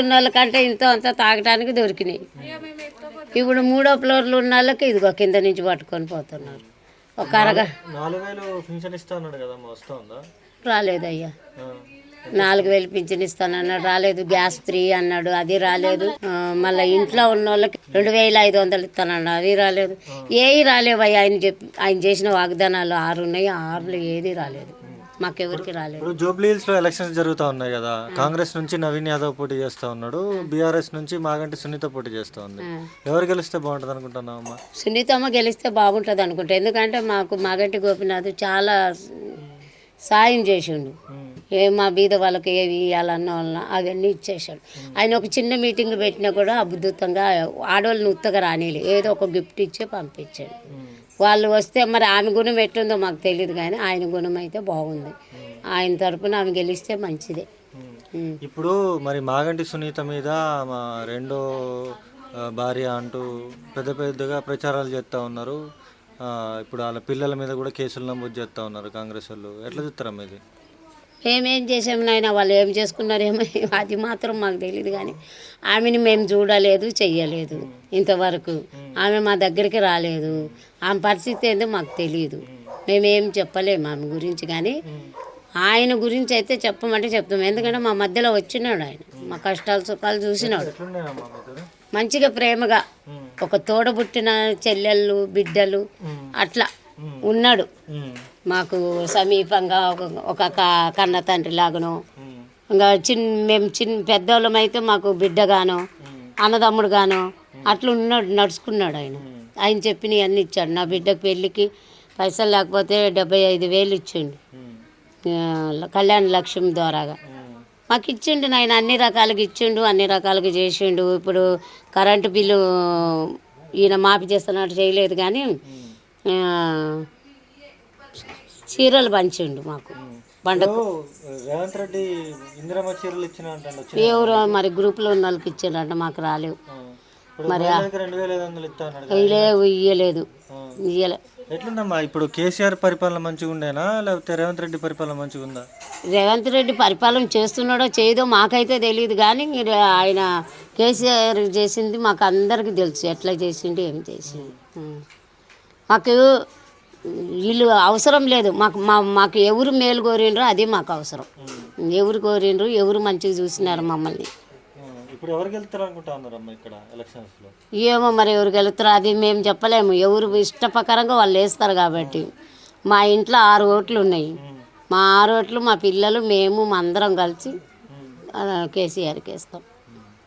ఉన్న వాళ్ళకంటే ఇంత అంత తాగడానికి దొరికినాయి. ఇప్పుడు 3వ ఫ్లోర్లు ఉన్న వాళ్ళకి ఇదిగో కింద నుంచి పట్టుకొని పోతున్నారు. ఒక 4000 పింఛన్ ఇస్తా అన్నాడు కదా, వస్తుందా? రాలేదయ్యా. 4000 పింఛన్ ఇస్తానన్నాడు, రాలేదు. గ్యాస్ ఫ్రీ అన్నాడు, అది రాలేదు. మళ్ళీ ఇంట్లో ఉన్న వాళ్ళకి 2500 ఇస్తానన్నాడు, అది రాలేదు. ఏవి రాలేవయ్యా. ఆయన చేసిన వాగ్దానాలు 6 ఉన్నాయి, 6లో ఏది రాలేదు, మాకెవరికి రాలేదు. ఇప్పుడు జూబ్లీ హిల్స్ లో ఎలక్షన్స్ జరుగుతూ ఉన్నాయి కదా, కాంగ్రెస్ నుంచి నవీన్ యాదవ్ పోటీ చేస్తూ ఉన్నాడు, బీఆర్ఎస్ నుంచి మాగంటి సునీత పోటీ చేస్తూ ఉంది. ఎవరు గెలిస్తే బాగుంటుంది అనుకుంటున్నావు అమ్మా? సునీతమ్మ గెలిస్తే బాగుంటుంది అనుకుంటా. ఎందుకంటే మాకు మాగంటి గోపినాథ్ చాలా సాయం చేసిండు. మా బీద వాళ్ళకి ఏవి ఇవ్వాలన్న వాళ్ళ అవన్నీ ఇచ్చేసాడు. ఆయన ఒక చిన్న మీటింగ్ పెట్టినా కూడా అద్భుతంగా ఆడవాళ్ళని ఉత్తగా రానిలే, ఏదో ఒక గిఫ్ట్ ఇచ్చే పంపించాడు. వాళ్ళు వస్తే మరి ఆమె గుణం ఎట్లుందో మాకు తెలియదు, కానీ ఆయన గుణం అయితే బాగుంది. ఆయన తరపున ఆమె గెలిస్తే మంచిదే. ఇప్పుడు మరి మాగంటి సునీత మీద మా రెండో భార్య అంటూ పెద్ద పెద్దగా ప్రచారాలు చేస్తూ ఉన్నారు. ఇప్పుడు వాళ్ళ పిల్లల మీద కూడా కేసులు నమోదు చేస్తూ ఉన్నారు కాంగ్రెస్ వాళ్ళు. ఎట్లా చూస్తారమ్మా ఇది? మేమేం చేసాము నాయన, వాళ్ళు ఏం చేసుకున్నారేమో అది మాత్రం మాకు తెలియదు. కానీ ఆమెని మేము చూడలేదు, చెయ్యలేదు ఇంతవరకు. ఆమె మా దగ్గరికి రాలేదు. ఆమె పరిస్థితి ఏందో మాకు తెలియదు, మేమేం చెప్పలేము ఆమె గురించి. కానీ ఆయన గురించి అయితే చెప్పమంటే చెప్తాం. ఎందుకంటే మా మధ్యలో వచ్చినాడు ఆయన, మా కష్టాలు సుఖాలు చూసినాడు. మంచిగా ప్రేమగా ఒక తోడబుట్టిన చెల్లెళ్ళు బిడ్డలు అట్లా ఉన్నాడు. మాకు సమీపంగా ఒక కన్న తండ్రి లాగను. ఇంకా మేము పెద్దవాళ్ళం అయితే మాకు బిడ్డగానో అన్నదమ్ముడు గానో అట్లా ఉన్నాడు, నడుచుకున్నాడు ఆయన. ఆయన చెప్పినవి అన్నీ ఇచ్చాడు. నా బిడ్డకు పెళ్ళికి పైసలు లేకపోతే 75,000 ఇచ్చిండు కళ్యాణ లక్ష్మి ద్వారాగా. మాకు ఇచ్చిండు నాయన, అన్ని రకాలుగా ఇచ్చిండు, అన్ని రకాలుగా చేసిండు. ఇప్పుడు కరెంటు బిల్లు ఈయన మాఫీ చేస్తున్నట్టు చేయలేదు, కానీ చీరలు పంచిండు మాకు పండగ. రేవంత్ రెడ్డి ఇందిరమ్మ చీరలు ఇచ్చిన ఎవరో మరి గ్రూప్లో ఉన్న వాళ్ళకి ఇచ్చిండంట, మాకు రాలేవు. మరి ఇయ్యలేదు. ఎట్లుందమ్మా ఇప్పుడు? కేసీఆర్ పరిపాలన మంచిగా ఉండేనా లేకపోతే రేవంత్ రెడ్డి పరిపాలన మంచిగా ఉందా? రేవంత్ రెడ్డి పరిపాలన చేస్తున్నాడో చేయదో మాకైతే తెలియదు, కానీ ఆయన కేసీఆర్ చేసింది మాకు అందరికీ తెలుసు, ఎట్లా చేసిండు ఏం చేసిండు. మాకు వీళ్ళు అవసరం లేదు. మాకు ఎవరు మేలు కోరిండ్రో అది మాకు అవసరం. ఎవరు కోరిండ్రు, ఎవరు మంచిగా చూసినారు మమ్మల్ని. ఇప్పుడు ఎవరు గెలుస్తారు అనుకుంటున్నారమ్మా ఇక్కడ ఎలక్షన్స్లో? ఏమో మరి ఎవరు గెలుస్తారో అది మేము చెప్పలేము. ఎవరు ఇష్టప్రకారంగా వాళ్ళు వేస్తారు కాబట్టి. మా ఇంట్లో 6 ఓట్లు ఉన్నాయి. మా 6 ఓట్లు మా పిల్లలు మేము అందరం కలిసి కేసీఆర్కి వేస్తాం.